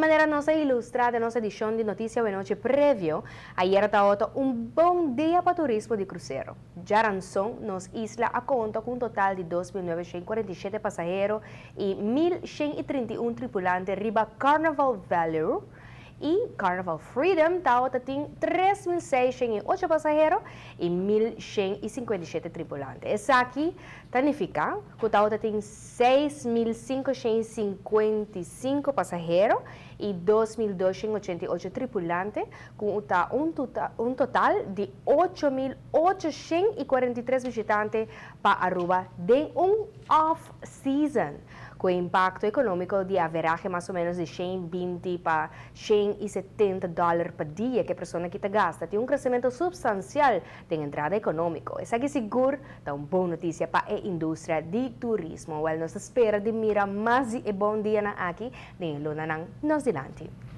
manera nos ilustra de nuestra edición de Noticias de Noche previo, ayer estaba un buen día para turismo de crucero. Jaranzón nos isla a conto con un total de 2.947 pasajeros y 1.131 tripulantes riba Carnival Value. Y Carnival Freedom tem 3.608 pasajeros y 1.157 tripulantes. Essa aqui significa que tem 6.555 pasajeros y 2.288 tripulantes, com un total de 8.843 visitantes para Aruba de un off-season, com impacto econômico de average mais ou menos de 120 para 170 dólares por dia que a pessoa que gasta. Tem um crescimento substancial de entrada econômico. Essa aqui seguro dá uma boa notícia para a indústria de turismo. Well, nos espera de mira mais e bom dia na aqui, nem luna nang nos dilante.